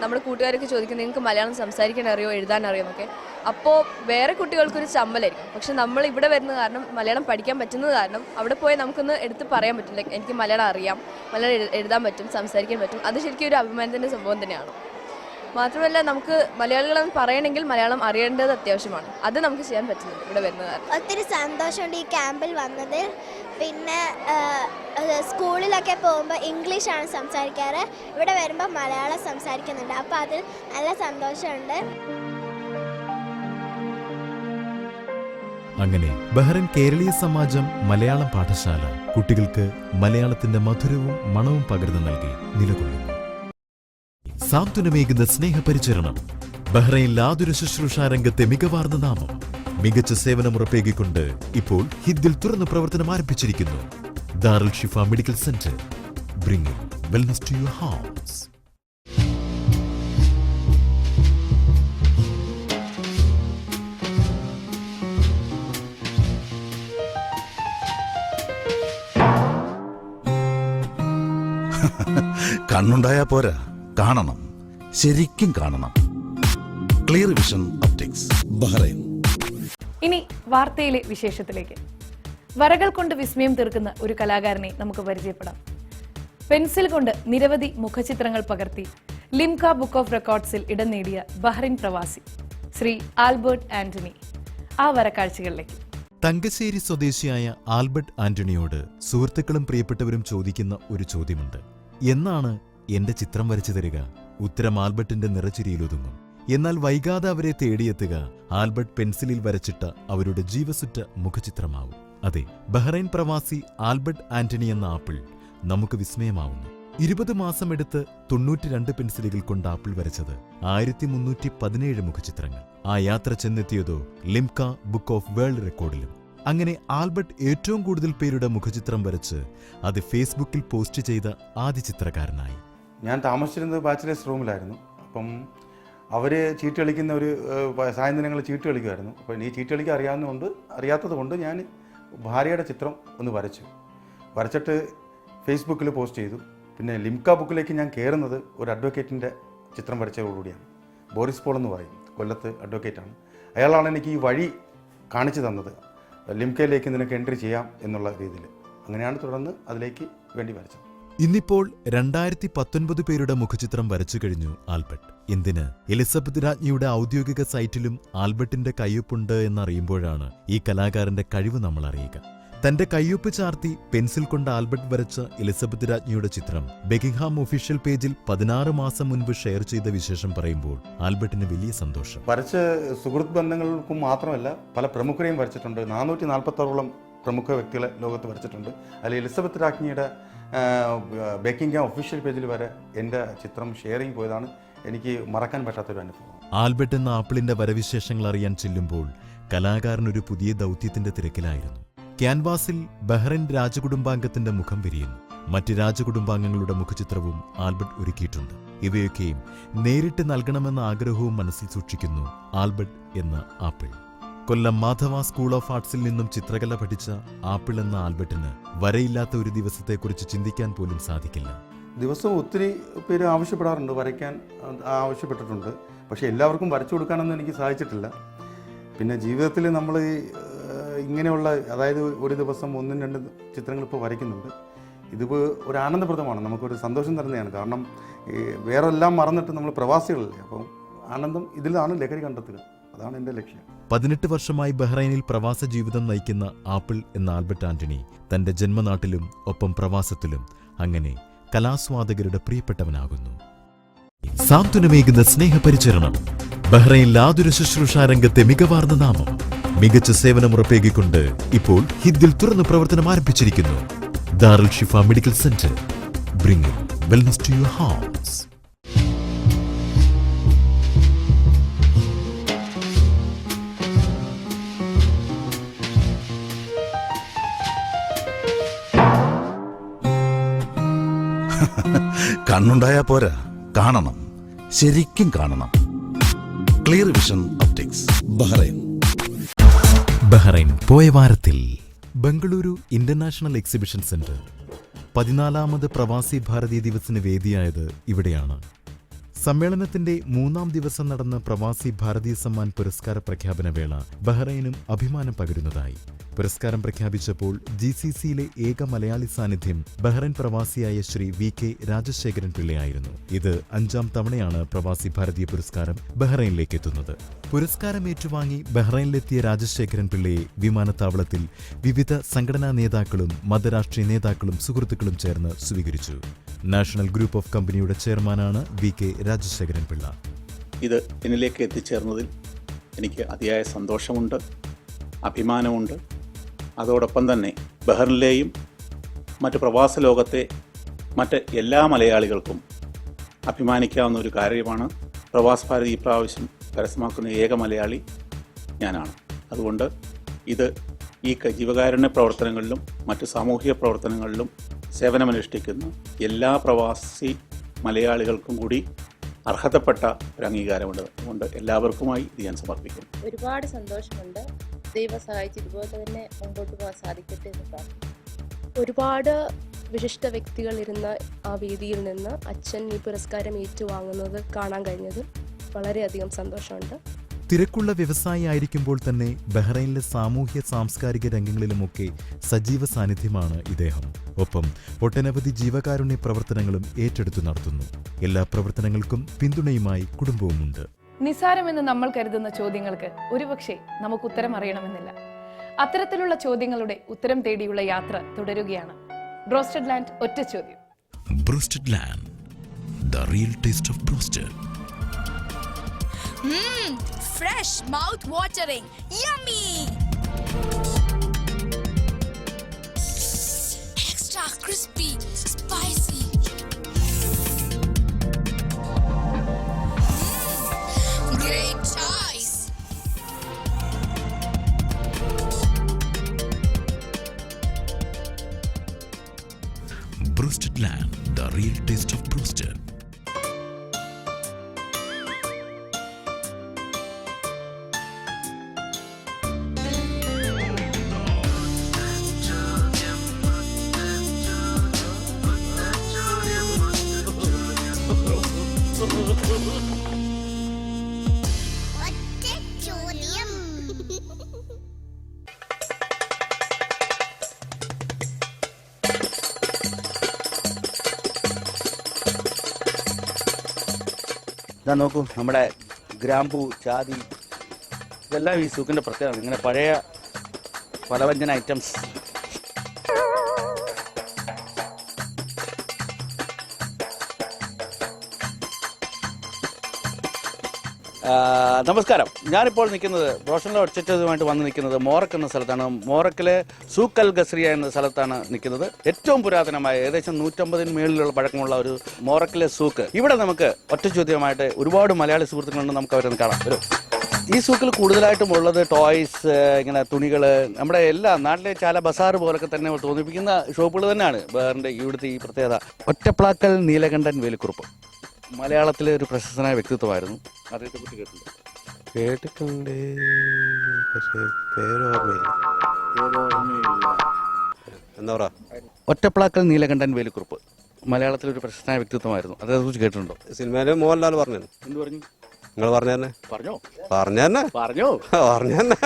നമ്മുടെ കൂട്ടുകാരൊക്കെ ചോദിക്കും, നിങ്ങൾക്ക് മലയാളം സംസാരിക്കാൻ അറിയോ, എഴുതാൻ അറിയോ എന്നൊക്കെ. അപ്പോൾ വേറെ കുട്ടികൾക്കൊരു ചമ്മലായിരിക്കും. പക്ഷെ നമ്മൾ ഇവിടെ വരുന്ന കാരണം, മലയാളം പഠിക്കാൻ പറ്റുന്നത് കാരണം അവിടെ പോയി നമുക്കൊന്ന് എടുത്ത് പറയാൻ പറ്റും, ലൈക്ക് എനിക്ക് മലയാളം അറിയാം, മലയാളം എഴുതാൻ പറ്റും, സംസാരിക്കാൻ പറ്റും. അത് ശരിക്കും ഒരു അഭിമാനത്തിൻ്റെ സംഭവം തന്നെയാണ്. മാത്രമല്ല, നമുക്ക് മലയാളികളെന്ന് പറയണമെങ്കിൽ മലയാളം അറിയേണ്ടത് അത്യാവശ്യമാണ്. അത് നമുക്ക് ചെയ്യാൻ പറ്റുന്നുണ്ട് ഇവിടെ വരുന്നത്. ഒത്തിരി സന്തോഷമുണ്ട് ഈ ക്യാമ്പിൽ വന്നത്. പിന്നെ സ്കൂളിലൊക്കെ പോകുമ്പോൾ ഇംഗ്ലീഷാണ് സംസാരിക്കാറ്, ഇവിടെ വരുമ്പോൾ മലയാളം സംസാരിക്കുന്നുണ്ട്. അപ്പോൾ അതിൽ നല്ല സന്തോഷമുണ്ട്. അങ്ങനെ ബഹ്റൈൻ കേരളീയ സമാജം മലയാളം പാഠശാല കുട്ടികൾക്ക് മലയാളത്തിന്റെ മധുരവും മണവും പകർന്നു നൽകി നിലകൊള്ളുന്നു. സാന്ത്വനമേകുന്ന സ്നേഹപരിചരണം. ബഹ്റൈനിൽ ആതുര ശുശ്രൂഷാ രംഗത്തെ മികവാർന്ന നാമം. മികച്ച സേവനം ഉറപ്പേകിക്കൊണ്ട് ഇപ്പോൾ ഹിദ്ദിൽ തുറന്നു പ്രവർത്തനം ആരംഭിച്ചിരിക്കുന്നു. Darul Shifa medical centre, bringing wellness to your house. കണ്ണുണ്ടായാ പോരാ, കാണണം, ശരിക്കും കാണണം. Clear vision optics, Bahrain. ഇനി വാർത്തയിലെ വിശേഷത്തിലേക്ക്. വരകൾ കൊണ്ട് വിസ്മയം തീർക്കുന്ന ഒരു കലാകാരനെ നമുക്ക് പരിചയപ്പെടാം. പെൻസിൽ കൊണ്ട് നിരവധി മുഖചിത്രങ്ങൾ പകർത്തി ലിംക ബുക്ക് ഓഫ് റെക്കോർഡ്സിൽ ഇടം നേടിയ ബഹ്റൈൻ പ്രവാസി ശ്രീ ആൽബർട്ട് ആന്റണി. ആ വരക്കാഴ്ചകളിലേക്ക്. തങ്കശ്ശേരി സ്വദേശിയായ ആൽബർട്ട് ആന്റണിയോട് സുഹൃത്തുക്കളും പ്രിയപ്പെട്ടവരും ചോദിക്കുന്ന ഒരു ചോദ്യമുണ്ട്. എന്നാണ് എന്റെ ചിത്രം വരച്ചു തരിക? ഉത്തരം ആൽബർട്ടിന്റെ നിറച്ചിരിയിലൊതുങ്ങും. എന്നാൽ വൈകാതെ അവരെ തേടിയെത്തുക ആൽബർട്ട് പെൻസിലിൽ വരച്ചിട്ട അവരുടെ ജീവസുറ്റ മുഖചിത്രമാവും. അതെ, ബഹ്റൈൻ പ്രവാസി ആൽബർട്ട് ആന്റണി എന്ന ആപ്പിൾ നമുക്ക് വിസ്മയമാവുന്നു. 20 മാസമെടുത്ത് 92 പെൻസിലുകൾ കൊണ്ട് ആപ്പിൾ വരച്ചത് 1317 മുഖചിത്രങ്ങൾ. ആ യാത്ര ചെന്നെത്തിയതോ ലിംക ബുക്ക് ഓഫ് വേൾഡ് റെക്കോർഡിലും. അങ്ങനെ ആൽബർട്ട് ഏറ്റവും കൂടുതൽ പേരുടെ മുഖചിത്രം വരച്ച് അത് ഫേസ്ബുക്കിൽ പോസ്റ്റ് ചെയ്ത ആദ്യ ചിത്രകാരനായി. ഞാൻ താമസിച്ചിരുന്നത് ബാച്ചിലേഴ്സ് റൂമിലായിരുന്നു. അപ്പം അവർ ചീട്ട് കളിക്കുന്ന ഒരു സായന്തനങ്ങൾ ചീട്ട് കളിക്കുമായിരുന്നു. അപ്പോൾ ഈ ചീട്ട് കളിക്കാൻ അറിയാത്തത് കൊണ്ട് ഞാൻ ഭാര്യയുടെ ചിത്രം ഒന്ന് വരച്ചിട്ട് ഫേസ്ബുക്കിൽ പോസ്റ്റ് ചെയ്തു. പിന്നെ ലിംക ബുക്കിലേക്ക് ഞാൻ കയറുന്നത് ഒരു അഡ്വക്കേറ്റിൻ്റെ ചിത്രം വരച്ചതോടുകൂടിയാണ്. ബോറിസ് പോൾ എന്ന് പറയും, കൊല്ലത്ത് അഡ്വക്കേറ്റാണ്. അയാളാണ് എനിക്ക് ഈ വഴി കാണിച്ചു തന്നത്. ലിംകയിലേക്ക് നിനക്ക് എൻട്രി ചെയ്യാം എന്നുള്ള രീതിയിൽ. അങ്ങനെയാണ് തുടർന്ന് അതിലേക്ക് വേണ്ടി വരച്ചത്. ഇന്നിപ്പോൾ 2019 പേരുടെ മുഖചിത്രം വരച്ചു കഴിഞ്ഞു ആൽബർട്ട്. എന്തിന്, എലിസബത്ത് രാജ്ഞിയുടെ ഔദ്യോഗിക സൈറ്റിലും ആൽബർട്ടിന്റെ കയ്യൊപ്പുണ്ട് എന്നറിയുമ്പോഴാണ് ഈ കലാകാരന്റെ കഴിവ് നമ്മൾ അറിയുക. തന്റെ കയ്യൊപ്പ് ചാർത്തി പെൻസിൽ കൊണ്ട് ആൽബർട്ട് വരച്ച എലിസബത്ത് രാജ്ഞിയുടെ ചിത്രം ബെക്കിംഗ്ഹാം ഒഫീഷ്യൽ പേജിൽ 16 മാസം മുൻപ് ഷെയർ ചെയ്ത വിശേഷം പറയുമ്പോൾ ആൽബർട്ടിന് വലിയ സന്തോഷം. വരച്ച സുഹൃത്ത് ബന്ധങ്ങൾക്കും മാത്രമല്ല പല പ്രമുഖരെയും വരച്ചിട്ടുണ്ട്. 446ഓളം പ്രമുഖ വ്യക്തികളെ ലോകത്ത് വരച്ചിട്ടുണ്ട്. അതിൽ എലിസബത്ത് രാജ്ഞിയുടെ ബെക്കിംഗ്ഹാം ഒഫീഷ്യൽ പേജിൽ വരെ എൻ്റെ ചിത്രം ഷെയറിങ് പോയതാണ് എനിക്ക് മറക്കാൻ പറ്റാത്തൊരു അനുഭവം. ആൽബർട്ട് എന്ന ആപ്പിളിന്റെ വരവിശേഷങ്ങൾ അറിയാൻ ചെല്ലുമ്പോൾ കലാകാരൻ ഒരു പുതിയ ദൗത്യത്തിന്റെ തിരക്കിലായിരുന്നു. ക്യാൻവാസിൽ ബഹ്റൈൻ രാജകുടുംബാംഗത്തിന്റെ മുഖം വിരിയുന്നു. മറ്റ് രാജകുടുംബാംഗങ്ങളുടെ മുഖചിത്രവും ആൽബർട്ട് ഒരുക്കിയിട്ടുണ്ട്. ഇവയൊക്കെയും നേരിട്ട് നൽകണമെന്ന ആഗ്രഹവും മനസ്സിൽ സൂക്ഷിക്കുന്നു ആൽബർട്ട് എന്ന apple. Kollam Madhava school of ആർട്സിൽ നിന്നും ചിത്രകല പഠിച്ച ആപ്പിൾ എന്ന ആൽബർട്ടിന് വരയില്ലാത്ത ഒരു ദിവസത്തെക്കുറിച്ച് ചിന്തിക്കാൻ പോലും സാധിക്കില്ല. ദിവസവും ഒത്തിരി പേര് ആവശ്യപ്പെടാറുണ്ട്, വരയ്ക്കാൻ ആവശ്യപ്പെട്ടിട്ടുണ്ട്. പക്ഷേ എല്ലാവർക്കും വരച്ചു കൊടുക്കാനൊന്നും എനിക്ക് സാധിച്ചിട്ടില്ല. പിന്നെ ജീവിതത്തിൽ നമ്മൾ ഇങ്ങനെയുള്ള, അതായത് ഒരു ദിവസം 1-2 ചിത്രങ്ങൾ ഇപ്പോൾ വരയ്ക്കുന്നുണ്ട്. ഇതിപ്പോൾ ഒരു ആനന്ദപ്രദമാണ്, നമുക്കൊരു സന്തോഷം തരുന്നതാണ്. കാരണം വേറെ എല്ലാം മറന്നിട്ട് നമ്മൾ പ്രവാസികളല്ലേ, അപ്പം ആനന്ദം ഇതിലാണ് ലഹരി കണ്ടെത്തുക. അതാണ് എൻ്റെ ലക്ഷ്യം. 18 വർഷമായി ബഹ്റൈനിൽ പ്രവാസ ജീവിതം നയിക്കുന്ന ആപ്പിൾ എന്ന ആൽബർട്ട് ആന്റണി തന്റെ ജന്മനാട്ടിലും ഒപ്പം പ്രവാസത്തിലും അങ്ങനെ കലാസ്വാദകരുടെ പ്രിയപ്പെട്ടവനാകുന്നു. സാന്ത്വനമേകുന്ന സ്നേഹപരിചരണം. ബഹ്റൈനിൽ ആതുര ശുശ്രൂഷാ രംഗത്തെ മികവാർന്ന നാമം. മികച്ച സേവനം ഉറപ്പേകിക്കൊണ്ട് ഇപ്പോൾ ഹിദ്ദിൽ തുറന്നു പ്രവർത്തനം ആരംഭിച്ചിരിക്കുന്നു. Darul Shifa medical centre, bringing wellness to your house. കണ്ണുണ്ടായാ പോരാ, കാണണം, ശരിക്കും കാണണം. Clear vision optics, Bahrain. Bahrain പോയ വാരത്തിൽ ബംഗളൂരു ഇന്റർനാഷണൽ എക്സിബിഷൻ സെന്റർ 14ാമത് പ്രവാസി ഭാരതീയ ദിവസിന് വേദിയായത് ഇവിടെയാണ്. സമ്മേളനത്തിന്റെ 3ാം ദിവസം നടന്ന പ്രവാസി ഭാരതീയ സമ്മാൻ പുരസ്കാര പ്രഖ്യാപന വേള ബഹ്റൈനും അഭിമാനം പകരുന്നതായി. പുരസ്കാരം പ്രഖ്യാപിച്ചപ്പോൾ GCCയിലെ ഏക മലയാളി സാന്നിധ്യം ബഹ്റൈൻ പ്രവാസിയായ ശ്രീ VK രാജശേഖരൻ പിള്ളയായിരുന്നു. ഇത് 5ാം തവണയാണ് പ്രവാസി ഭാരതീയ പുരസ്കാരം ബഹ്റൈനിലേക്ക് എത്തുന്നത്. പുരസ്കാരം ഏറ്റുവാങ്ങി ബഹ്റൈനിലെത്തിയ രാജശേഖരൻ പിള്ളയെ വിമാനത്താവളത്തിൽ വിവിധ സംഘടനാ നേതാക്കളും മതരാഷ്ട്രീയ നേതാക്കളും സുഹൃത്തുക്കളും ചേർന്ന് സ്വീകരിച്ചു. നാഷണൽ ഗ്രൂപ്പ് ഓഫ് കമ്പനിയുടെ ചെയർമാനാണ് VK രാജശേഖരൻ പിള്ള. ഇത് എന്നിലേക്ക് എത്തിച്ചേർന്നതിൽ എനിക്ക് അതിയായ സന്തോഷമുണ്ട്. അഭിമാനമുണ്ട്. അതോടൊപ്പം തന്നെ ബഹ്റിനിലെയും മറ്റ് പ്രവാസ ലോകത്തെ മറ്റ് എല്ലാ മലയാളികൾക്കും അഭിമാനിക്കാവുന്ന ഒരു കാര്യമാണ് പ്രവാസ് ഭാരതി ഇപ്രാവശ്യം കരസ്ഥമാക്കുന്ന ഏക മലയാളി ഞാനാണ്. അതുകൊണ്ട് ഇത് ഈ ജീവകാരുണ്യ പ്രവർത്തനങ്ങളിലും മറ്റ് സാമൂഹിക പ്രവർത്തനങ്ങളിലും സേവനമനുഷ്ഠിക്കുന്ന എല്ലാ പ്രവാസി മലയാളികൾക്കും കൂടി അർഹതപ്പെട്ട ഒരു അംഗീകാരമുണ്ട്. അതുകൊണ്ട് എല്ലാവർക്കുമായി ഇത് ഞാൻ സമർപ്പിക്കുന്നു. ഒരുപാട് സന്തോഷമുണ്ട്. ദൈവം സഹായിച്ച് ഇതുപോലെ തന്നെ മുമ്പോട്ട് പോകാൻ സാധിക്കട്ടെ എന്ന് പ്രാർത്ഥിക്കുന്നു. ഒരുപാട് വിശിഷ്ട വ്യക്തികൾ ഇരുന്ന ആ വേദിയിൽ നിന്ന് അച്ഛൻ ഈ പുരസ്കാരം ഏറ്റുവാങ്ങുന്നത് കാണാൻ കഴിഞ്ഞത് വളരെയധികം സന്തോഷമുണ്ട്. തിരക്കുള്ള വ്യവസായി ആയിരിക്കുമ്പോൾ തന്നെ ബഹ്റൈനിലെ സാമൂഹ്യ സാംസ്കാരിക രംഗങ്ങളിലുമൊക്കെ സജീവ സാന്നിധ്യമാണ് ഇദ്ദേഹം. ഒപ്പം ഒട്ടനവധി ജീവകാരുണ്യ പ്രവർത്തനങ്ങളും ഏറ്റെടുത്തു നടത്തുന്നു. എല്ലാ പ്രവർത്തനങ്ങൾക്കും പിന്തുണയുമായി കുടുംബവുമുണ്ട്. നിസാരമെന്ന് നമ്മൾ കരുതുന്ന ചോദ്യങ്ങൾക്ക് ഒരുപക്ഷെ നമുക്ക് ഉത്തരം അറിയണമെന്നില്ല. അത്തരത്തിലുള്ള ചോദ്യങ്ങളുടെ ഉത്തരം തേടിയുള്ള യാത്ര തുടരുകയാണ്. ബ്രോസ്റ്റഡ് ലാൻഡ് ഒറ്റ ചോദ്യം. Broasted land, the real taste of broasted. Fresh, mouth watering, yummy. Extra crispy, spicy. Great choice. Broasted lamb, the real taste of broasted. ഇതാ നോക്കൂ, നമ്മുടെ ഗ്രാമ്പൂ, ചാതി, ഇതെല്ലാം ഈ സൂക്കിൻ്റെ പ്രത്യേകത. ഇങ്ങനെ പഴയ പലവ്യഞ്ജന ഐറ്റംസ്. നമസ്കാരം. ഞാനിപ്പോൾ നിൽക്കുന്നത് റോഷനിലെ ഒറ്റച്ചുമായിട്ട് വന്ന് നിൽക്കുന്നത് മോറക്ക് എന്ന സ്ഥലത്താണ്. മോറക്കിലെ സൂക്കൽ ഗസ്രിയ എന്ന സ്ഥലത്താണ് നിൽക്കുന്നത്. ഏറ്റവും പുരാതനമായ ഏകദേശം 150 മേളിലുള്ള പഴക്കമുള്ള ഒരു മോറക്കിലെ സൂക്ക്. ഇവിടെ നമുക്ക് ഒറ്റച്ചോദ്യമായിട്ട് ഒരുപാട് മലയാളി സുഹൃത്തുക്കളുണ്ട്. നമുക്ക് അവരൊന്ന് കാണാം. വരും. ഈ സൂക്കിൽ കൂടുതലായിട്ടും ഉള്ളത് ടോയ്സ്, ഇങ്ങനെ തുണികൾ, നമ്മുടെ എല്ലാ നാട്ടിലെ ചാല ബസാർ പോലൊക്കെ തന്നെ തോന്നിപ്പിക്കുന്ന ഷോപ്പുകൾ തന്നെയാണ് ബഹ്റിൻ്റെ ഇവിടുത്തെ ഈ പ്രത്യേകത. ഒറ്റപ്ലാക്കൽ നീലകണ്ഠൻ വേലിക്കുറുപ്പ് മലയാളത്തിലെ ഒരു പ്രശസ്തനായ വ്യക്തിത്വമായിരുന്നു. അദ്ദേഹത്തെ കുറിച്ച് കേട്ടിട്ടുണ്ട്? കേട്ടിട്ടുണ്ട്, പക്ഷേ പേരോർമ്മയില്ല. എന്താ പറയാ? ഒറ്റപ്ലാക്കൽ നീലകണ്ഠൻ വേലിക്കുറുപ്പ് മലയാളത്തിലൊരു പ്രശസ്തനായ വ്യക്തിത്വമായിരുന്നു. അദ്ദേഹത്തെ കുറിച്ച് കേട്ടിട്ടുണ്ടോ? സിനിമയില് മോഹൻലാൽ പറഞ്ഞു. എന്ത് പറഞ്ഞു? നിങ്ങൾ പറഞ്ഞു തന്നെ. പറഞ്ഞോ? പറഞ്ഞു തന്നെ. പറഞ്ഞോ? പറഞ്ഞു തന്നെ.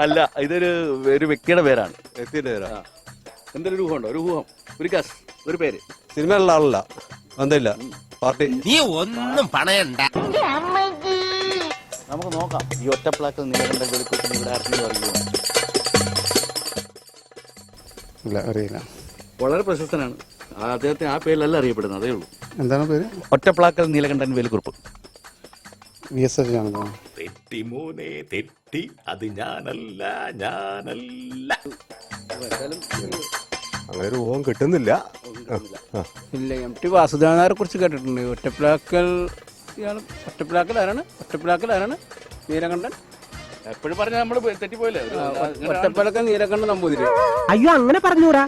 അല്ല, ഇതൊരു വ്യക്തിയുടെ പേരാണ്. വ്യക്തിയുടെ പേരാ. എന്തൊരു രൂപമുണ്ടോ? ഒരു ഊഹം, ഒരു ഗസ്, ഒരു പേര്. സിനിമയിലുള്ള ആളല്ല, എന്തില്ല പാർട്ടി. നീ ഒന്നും പണയണ്ട. നമുക്ക് നോക്കാം ഈ ഒറ്റപ്ലാക്കൽ നീലകണ്ഠൻ വേലിക്കുറുപ്പിന് ഇവിടെ ആർക്കെങ്കിലും അറിയുമോ? ഇല്ല, അറിയില്ല. വളരെ പ്രശസ്തനാണ്. അദ്ദേഹത്തിന് ആ പേരിലല്ല അറിയപ്പെടുന്നത്, അതേ ഉള്ളൂ. എന്താണ് പേര്? ഒറ്റപ്ലാക്കൽ നീലകണ്ഠൻ വേലിക്കുറുപ്പ്. VSF തെറ്റി മോനെ തെറ്റി, അത് ഞാനല്ല. അങ്ങനെ ഒരു ഊഹം കിട്ടുന്നില്ല. ഇല്ല, MT വാസുദേവനാരെ കുറിച്ച് കേട്ടിട്ടുണ്ട്. ഒറ്റപ്ലാക്കൽ ആരാണ്? നീലകണ്ഠൻ. എപ്പോഴും പറഞ്ഞാൽ നമ്മൾ തെറ്റിപ്പോയില്ലേ? ഒറ്റപ്പാലൊക്കെ നീലകണ്ഠൻ നമ്പൂതിരി. അയ്യോ, അങ്ങനെ പറഞ്ഞൂടാ.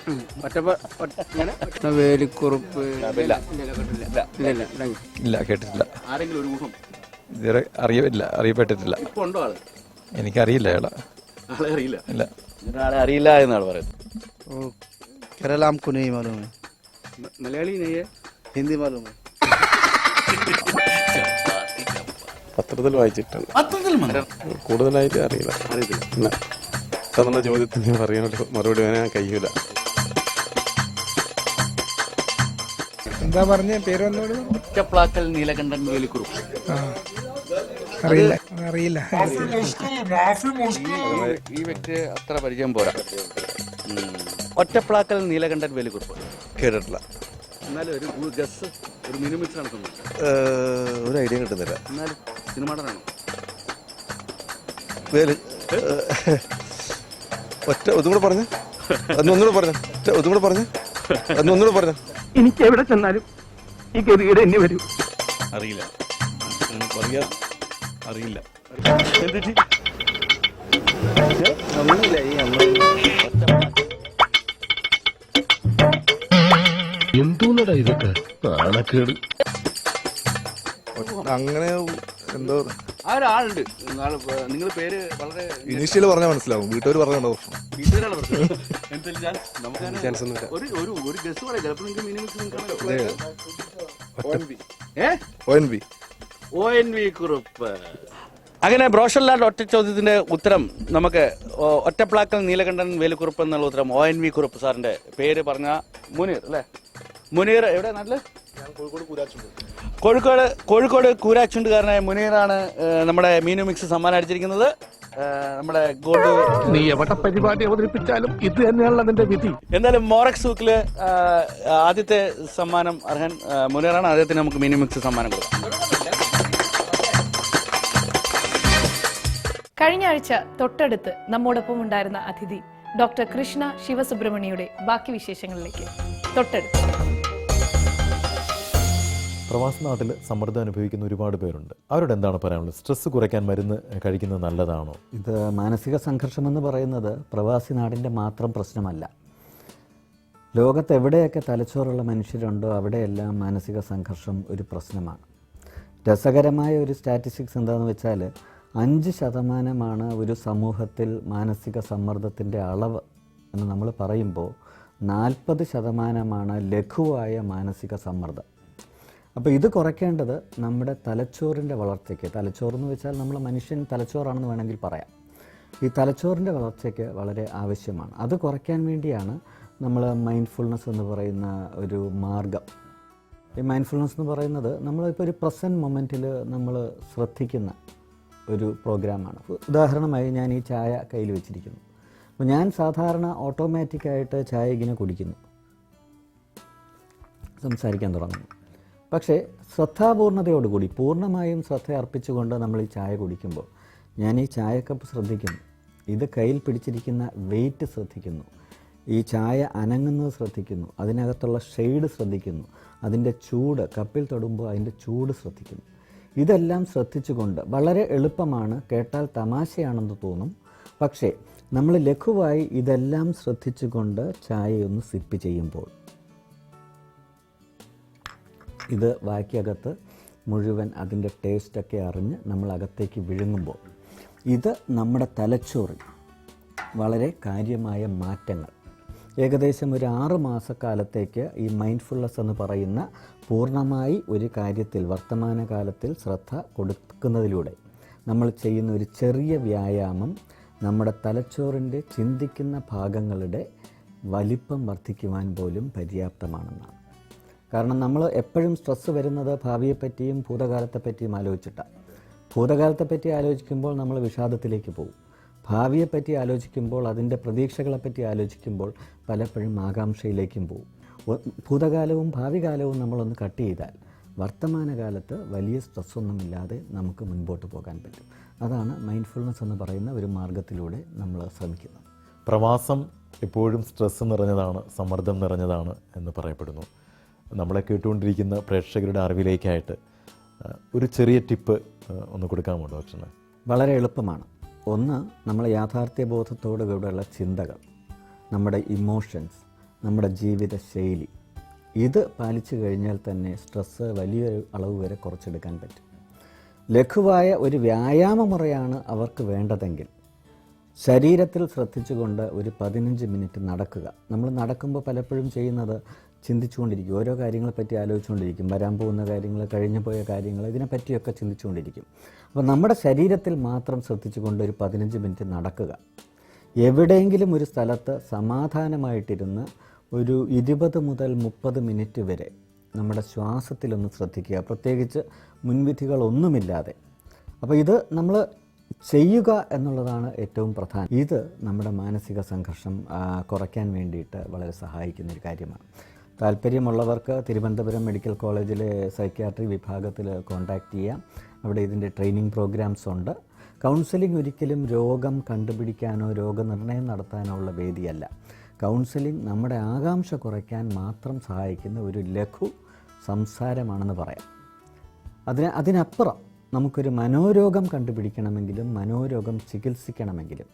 വേലിക്കുറുപ്പ് ഇല്ല, കേട്ടിട്ടില്ല. ആരെങ്കിലും ഒരു ഊഹം? ഇതുവരെ അറിയപ്പെട്ടിട്ടില്ല. ഇപ്പൊ ഉണ്ടോ ആള്? എനിക്കറിയില്ല അയാളെ. ആളെ അറിയില്ല. ഇല്ല, ഒരാളെ അറിയില്ല എന്നാണ് പറയുന്നത്. केरला हमको नहीं मालूम है. മലയാളി നെയ്യ് हिंदी मालूम है. പത്രത്തിൽ വായിച്ചിട്ടുണ്ട്. കൂടുതലായിട്ട് അറിയില്ല. തന്ന ചോദ്യത്തിന് പറയാനുള്ള മറുപടി പറയാൻ കഴിയൂല. എന്താ പറഞ്ഞ പേര് വന്നോട്? ഒറ്റപ്ലാക്കൽ നീലകണ്ഠൻ വേലിക്കുറുപ്പ്. അറിയില്ല. ഈ വ്യക്തിയെ അത്ര പരിചയം പോരാ. ഒറ്റപ്ലാക്കൽ നീലകണ്ഠൻ വേലിക്കുറുപ്പ് കേട്ടിട്ടില്ല. എന്നാലും ഒരു ഗസ്, ഒരു മിനിമിക്സ് നടത്തുന്നു. ഒരു ഐഡിയ കിട്ടുന്നില്ല. എന്നാലും സിനിമ നടനാണോ? ഒന്നുകൂടെ പറഞ്ഞു ഒന്നുകൂടെ പറഞ്ഞു ഒന്നുകൂടെ പറഞ്ഞു ഒന്നുകൂടെ പറഞ്ഞു. എനിക്ക് എവിടെ ചെന്നാലും ഈ ഗതികേട് എന്നെ വരൂ. അറിയില്ല, പറയാ അറിയില്ല. എന്തോന്നടാ ഇതൊക്കെ നാണക്കേട്. അങ്ങനെ എന്തോ ആ ഒരാളുണ്ട്, നിങ്ങളുടെ പേര് വളരെ ഇനീഷ്യൽ പറഞ്ഞാൽ മനസ്സിലാവും, വീട്ടുകാർ പറഞ്ഞോ. വീട്ടുകാരാണ് പ്രശ്നം. എന്തായാലും നമുക്ക് ഒരു ഗസ്റ്റ് പറയാം, ചിലപ്പോൾ നിങ്ങൾക്ക് മിനിമം കുറുപ്പ്. അങ്ങനെ ബ്രോഷറിലാണ്ട് ഒറ്റ ചോദ്യത്തിന്റെ ഉത്തരം നമുക്ക് ഒറ്റപ്ലാക്കൽ നീലകണ്ഠൻ വേലുക്കുറുപ്പ് എന്നുള്ള ഉത്തരം ONV കുറുപ്പ് സാറിന്റെ പേര് പറഞ്ഞ മുനീർ അല്ലേ? മുനീർ എവിടെ നാട്ടില്? കോഴിക്കോട് കൂരാച്ചുണ്ടുകാരനായ മുനീറാണ് നമ്മുടെ മീനു മിക്സ് സമ്മാനം അടിച്ചിരിക്കുന്നത്. നമ്മുടെ ഗോൾഡ് നീ എവിടെ പരിപാടി അവതരിപ്പിച്ചാലും ഇത് തന്നെയാണല്ലോ അതിന്റെ വിധി. എന്തായാലും മോറക് സൂക്കില് ആദ്യത്തെ സമ്മാനം അർഹൻ മുനീറാണ്. അദ്ദേഹത്തിന് നമുക്ക് മീനു മിക്സ് സമ്മാനം കൊടുക്കാം. കഴിഞ്ഞ ആഴ്ച തൊട്ടടുത്ത് നമ്മോടൊപ്പം ഉണ്ടായിരുന്ന അതിഥി ഡോക്ടർ കൃഷ്ണ ശിവസുബ്രഹ്മണ്യയുടെ ബാക്കി വിശേഷങ്ങളിലേക്ക്. തൊട്ടടുത്ത് പ്രവാസ നാട്ടിൽ സമ്മർദ്ദം അനുഭവിക്കുന്ന ഒരുപാട് പേരുണ്ട്. അവരോട് എന്താണ് പറയാനുള്ളത്? സ്ട്രെസ് കുറയ്ക്കാൻ മരുന്ന് കഴിക്കുന്നത് നല്ലതാണോ? ഇത് മാനസിക സംഘർഷമെന്ന് പറയുന്നത് പ്രവാസി നാടിൻ്റെ മാത്രം പ്രശ്നമല്ല. ലോകത്ത് എവിടെയൊക്കെ തലച്ചോറുള്ള മനുഷ്യരുണ്ടോ അവിടെയെല്ലാം മാനസിക സംഘർഷം ഒരു പ്രശ്നമാണ്. രസകരമായ ഒരു സ്റ്റാറ്റിസ്റ്റിക്സ് എന്താണെന്ന് വെച്ചാൽ 5% ഒരു സമൂഹത്തിൽ മാനസിക സമ്മർദ്ദത്തിൻ്റെ അളവ് എന്ന് നമ്മൾ പറയുമ്പോൾ 40% ലഘുവായ മാനസിക സമ്മർദ്ദം. അപ്പോൾ ഇത് കുറയ്ക്കേണ്ടത് നമ്മുടെ തലച്ചോറിൻ്റെ വളർച്ചയ്ക്ക്, തലച്ചോറെന്ന് വെച്ചാൽ നമ്മൾ മനുഷ്യൻ തലച്ചോറാണെന്ന് വേണമെങ്കിൽ പറയാം, ഈ തലച്ചോറിൻ്റെ വളർച്ചയ്ക്ക് വളരെ ആവശ്യമാണ്. അത് കുറയ്ക്കാൻ വേണ്ടിയാണ് നമ്മൾ മൈൻഡ്ഫുൾനെസ് എന്ന് പറയുന്ന ഒരു മാർഗം. ഈ മൈൻഡ്ഫുൾനെസ് എന്ന് പറയുന്നത് നമ്മളിപ്പോൾ ഒരു പ്രസൻറ്റ് മൊമെൻറ്റിൽ നമ്മൾ ശ്രദ്ധിക്കുന്ന ഒരു പ്രോഗ്രാമാണ്. ഉദാഹരണമായി ഞാൻ ഈ ചായ കയ്യിൽ വെച്ചിരിക്കുന്നു. അപ്പോൾ ഞാൻ സാധാരണ ഓട്ടോമാറ്റിക്കായിട്ട് ചായ ഇങ്ങനെ കുടിക്കുന്നു, സംസാരിക്കാൻ തുടങ്ങുന്നു. പക്ഷേ ശ്രദ്ധാപൂർണതയോടുകൂടി പൂർണ്ണമായും ശ്രദ്ധ അർപ്പിച്ചുകൊണ്ട് നമ്മൾ ഈ ചായ കുടിക്കുമ്പോൾ ഞാൻ ഈ ചായക്കപ്പ് ശ്രദ്ധിക്കുന്നു, ഇത് കയ്യിൽ പിടിച്ചിരിക്കുന്ന വെയിറ്റ് ശ്രദ്ധിക്കുന്നു, ഈ ചായ അനങ്ങുന്നത് ശ്രദ്ധിക്കുന്നു, അതിനകത്തുള്ള ഷെയ്ഡ് ശ്രദ്ധിക്കുന്നു, അതിൻ്റെ ചൂട് കപ്പിൽ തൊടുമ്പോൾ അതിൻ്റെ ചൂട് ശ്രദ്ധിക്കുന്നു. ഇതെല്ലാം ശ്രദ്ധിച്ചുകൊണ്ട് വളരെ എളുപ്പമാണ്, കേട്ടാൽ തമാശയാണെന്ന് തോന്നും. പക്ഷേ നമ്മൾ ലഘുവായി ഇതെല്ലാം ശ്രദ്ധിച്ചുകൊണ്ട് ചായയൊന്ന് സിപ്പ് ചെയ്യുമ്പോൾ ഇത് വായ്ക്കകത്ത് മുഴുവൻ അതിൻ്റെ ടേസ്റ്റൊക്കെ അറിഞ്ഞ് നമ്മൾ അകത്തേക്ക് വിഴുങ്ങുമ്പോൾ ഇത് നമ്മുടെ തലച്ചോറിൽ വളരെ കാര്യമായ മാറ്റങ്ങൾ, ഏകദേശം ഒരു 6 മാസക്കാലത്തേക്ക് ഈ മൈൻഡ്ഫുൾനെസ് എന്ന് പറയുന്ന പൂർണ്ണമായി ഒരു കാര്യത്തിൽ വർത്തമാനകാലത്തിൽ ശ്രദ്ധ കൊടുക്കുന്നതിലൂടെ നമ്മൾ ചെയ്യുന്ന ഒരു ചെറിയ വ്യായാമം നമ്മുടെ തലച്ചോറിൻ്റെ ചിന്തിക്കുന്ന ഭാഗങ്ങളുടെ വലിപ്പം വർദ്ധിക്കുവാൻ പോലും പര്യാപ്തമാണെന്നാണ്. കാരണം നമ്മൾ എപ്പോഴും സ്ട്രെസ്സ് വരുന്നത് ഭാവിയെപ്പറ്റിയും ഭൂതകാലത്തെപ്പറ്റിയും ആലോചിച്ചിട്ടാണ്. ഭൂതകാലത്തെപ്പറ്റി ആലോചിക്കുമ്പോൾ നമ്മൾ വിഷാദത്തിലേക്ക് പോകും. ഭാവിയെപ്പറ്റി ആലോചിക്കുമ്പോൾ, അതിൻ്റെ പ്രതീക്ഷകളെപ്പറ്റി ആലോചിക്കുമ്പോൾ പലപ്പോഴും ആകാംക്ഷയിലേക്കും പോകും. ഭൂതകാലവും ഭാവി കാലവും നമ്മളൊന്ന് കട്ട് ചെയ്താൽ വർത്തമാനകാലത്ത് വലിയ സ്ട്രെസ്സൊന്നുമില്ലാതെ നമുക്ക് മുൻപോട്ട് പോകാൻ പറ്റും. അതാണ് മൈൻഡ്ഫുൾനെസ് എന്ന് പറയുന്ന ഒരു മാർഗത്തിലൂടെ നമ്മൾ ശ്രമിക്കുന്നത്. പ്രവാസം എപ്പോഴും സ്ട്രെസ്സ് നിറഞ്ഞതാണ്, സമ്മർദ്ദം നിറഞ്ഞതാണ് എന്ന് പറയപ്പെടുന്നു. നമ്മളെ കേട്ടുകൊണ്ടിരിക്കുന്ന പ്രേക്ഷകരുടെ അറിവിലേക്കായിട്ട് ഒരു ചെറിയ ടിപ്പ് ഒന്ന് കൊടുക്കാമോ ഡോക്ടറിന്? വളരെ എളുപ്പമാണ്. ഒന്ന്, നമ്മൾ യാഥാർത്ഥ്യബോധത്തോടുകൂടെയുള്ള ചിന്തകൾ, നമ്മുടെ ഇമോഷൻസ്, നമ്മുടെ ജീവിത ശൈലി, ഇത് പാലിച്ചു കഴിഞ്ഞാൽ തന്നെ സ്ട്രെസ്സ് വലിയൊരു അളവ് വരെ കുറച്ചെടുക്കാൻ പറ്റും. ലഘുവായ ഒരു വ്യായാമ മുറയാണ് അവർക്ക് വേണ്ടതെങ്കിൽ ശരീരത്തിൽ ശ്രദ്ധിച്ചുകൊണ്ട് ഒരു 15 മിനിറ്റ് നടക്കുക. നമ്മൾ നടക്കുമ്പോൾ പലപ്പോഴും ചെയ്യുന്നത് ചിന്തിച്ചുകൊണ്ടിരിക്കും, ഓരോ കാര്യങ്ങളെപ്പറ്റി ആലോചിച്ചുകൊണ്ടിരിക്കും, വരാൻ പോകുന്ന കാര്യങ്ങൾ, കഴിഞ്ഞു പോയ കാര്യങ്ങൾ, ഇതിനെപ്പറ്റിയൊക്കെ ചിന്തിച്ചുകൊണ്ടിരിക്കും. അപ്പോൾ നമ്മുടെ ശരീരത്തിൽ മാത്രം ശ്രദ്ധിച്ചുകൊണ്ട് ഒരു 15 മിനിറ്റ് നടക്കുക. എവിടെയെങ്കിലും ഒരു സ്ഥലത്ത് സമാധാനമായിട്ടിരുന്ന് ഒരു 20 മുതൽ 30 മിനിറ്റ് വരെ നമ്മുടെ ശ്വാസത്തിലൊന്ന് ശ്രദ്ധിക്കുക, പ്രത്യേകിച്ച് മുൻവിധികളൊന്നുമില്ലാതെ. അപ്പോൾ ഇത് നമ്മൾ ചെയ്യുക എന്നുള്ളതാണ് ഏറ്റവും പ്രധാനം. ഇത് നമ്മുടെ മാനസിക സംഘർഷം കുറയ്ക്കാൻ വേണ്ടിയിട്ട് വളരെ സഹായിക്കുന്ന ഒരു കാര്യമാണ്. താല്പര്യമുള്ളവർക്ക് തിരുവനന്തപുരം മെഡിക്കൽ കോളേജിലെ സൈക്യാട്രി വിഭാഗത്തിൽ കോൺടാക്റ്റ് ചെയ്യാം. അവിടെ ഇതിൻ്റെ ട്രെയിനിങ് പ്രോഗ്രാംസ് ഉണ്ട്. കൗൺസിലിംഗ് ഒരിക്കലും രോഗം കണ്ടുപിടിക്കാനോ രോഗനിർണയം നടത്താനോ ഉള്ള വേദിയല്ല. കൗൺസിലിംഗ് നമ്മുടെ ആകാംക്ഷ കുറയ്ക്കാൻ മാത്രം സഹായിക്കുന്ന ഒരു ലഘു സംസാരമാണെന്ന് പറയാം. അതിനപ്പുറം നമുക്കൊരു മനോരോഗം കണ്ടുപിടിക്കണമെങ്കിലും മനോരോഗം ചികിത്സിക്കണമെങ്കിലും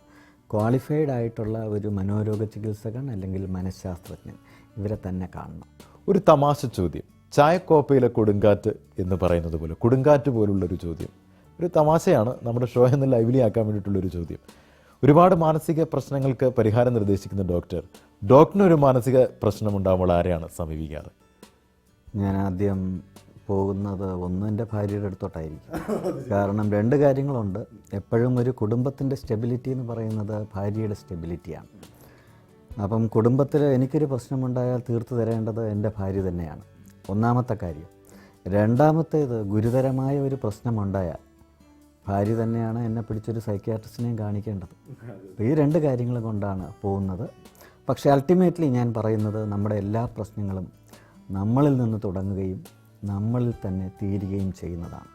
ക്വാളിഫൈഡ് ആയിട്ടുള്ള ഒരു മനോരോഗ ചികിത്സകൻ അല്ലെങ്കിൽ മനഃശാസ്ത്രജ്ഞൻ ഇവരെ തന്നെ കാണണം. ഒരു തമാശ ചോദ്യം, ചായക്കോപ്പയിലെ കൊടുങ്കാറ്റ് എന്ന് പറയുന്നത് പോലെ കൊടുങ്കാറ്റ് പോലുള്ളൊരു ചോദ്യം. ഒരു തമാശയാണ്, നമ്മുടെ ഷോ എന്ന് ലൈവ്ലി ആക്കാൻ വേണ്ടിയിട്ടുള്ളൊരു ചോദ്യം. ഒരുപാട് മാനസിക പ്രശ്നങ്ങൾക്ക് പരിഹാരം നിർദ്ദേശിക്കുന്ന ഡോക്ടറിനൊരു മാനസിക പ്രശ്നമുണ്ടാകുമ്പോൾ ആരെയാണ് സമീപിക്കാറ്? ഞാൻ ആദ്യം പോകുന്നത് എൻ്റെ ഭാര്യയുടെ അടുത്തോട്ടായിരിക്കും. കാരണം 2 കാര്യങ്ങളുണ്ട്. എപ്പോഴും ഒരു കുടുംബത്തിൻ്റെ സ്റ്റെബിലിറ്റി എന്ന് പറയുന്നത് ഭാര്യയുടെ സ്റ്റെബിലിറ്റിയാണ്. അപ്പം കുടുംബത്തിൽ എനിക്കൊരു പ്രശ്നമുണ്ടായാൽ തീർത്തു തരേണ്ടത് എൻ്റെ ഭാര്യ തന്നെയാണ്, ഒന്നാമത്തെ കാര്യം. രണ്ടാമത്തേത്, ഗുരുതരമായ ഒരു പ്രശ്നമുണ്ടായാൽ ഭാര്യ തന്നെയാണ് എന്നെ പിടിച്ചൊരു സൈക്യാട്രിസ്റ്റിനെയും കാണിക്കേണ്ടത്. ഈ 2 കാര്യങ്ങൾ കൊണ്ടാണ് പോകുന്നത്. പക്ഷേ അൾട്ടിമേറ്റ്ലി ഞാൻ പറയുന്നത് നമ്മുടെ എല്ലാ പ്രശ്നങ്ങളും നമ്മളിൽ നിന്ന് തുടങ്ങുകയും നമ്മളിൽ തന്നെ തീരുകയും ചെയ്യുന്നതാണ്.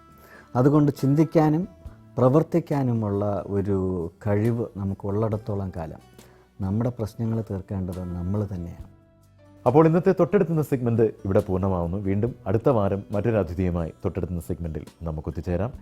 അതുകൊണ്ട് ചിന്തിക്കാനും പ്രവർത്തിക്കാനുമുള്ള ഒരു കഴിവ് നമുക്കുള്ളിടത്തോളം കാലം നമ്മുടെ പ്രശ്നങ്ങൾ തീർക്കേണ്ടത് നമ്മൾ തന്നെയാണ്. അപ്പോൾ ഇന്നത്തെ തൊട്ടടുത്തുന്ന സെഗ്മെന്റ് ഇവിടെ പൂർണ്ണമാവുന്നു. വീണ്ടും അടുത്ത വാരം മറ്റൊരു അതിഥിയുമായി തൊട്ടടുത്തുന്ന സെഗ്മെന്റിൽ നമുക്ക് ഒത്തുചേരാം.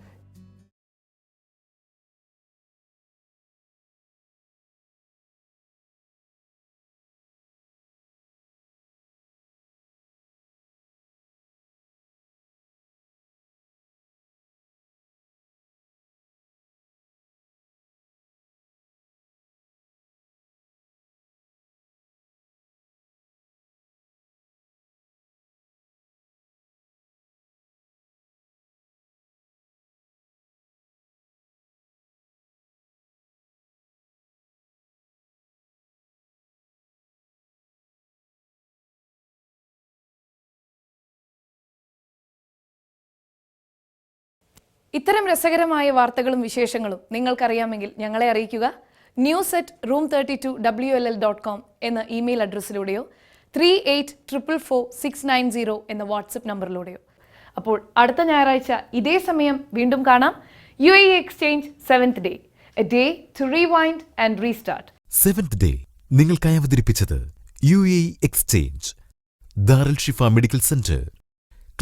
ഇത്തരം രസകരമായ വാർത്തകളും വിശേഷങ്ങളും നിങ്ങൾക്കറിയാമെങ്കിൽ ഞങ്ങളെ അറിയിക്കുക. news@room32wll.com എന്ന ഇമെയിൽ അഡ്രസ്സിലൂടെയോ 38444690 എന്ന വാട്സപ്പ് നമ്പറിലൂടെയോ. അപ്പോൾ അടുത്ത ഞായറാഴ്ച ഇതേ സമയം വീണ്ടും കാണാം. UAE exchange 7th day, a day to rewind and restart. 7th day നിങ്ങൾക്കായി അവതരിപ്പിച്ചത് UAE exchange, Darul Shifa medical centre,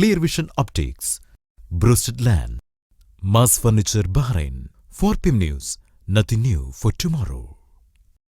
clear vision optics, broasted land, Mass Furniture Bahrain. 4 PM News. Nothing new for tomorrow.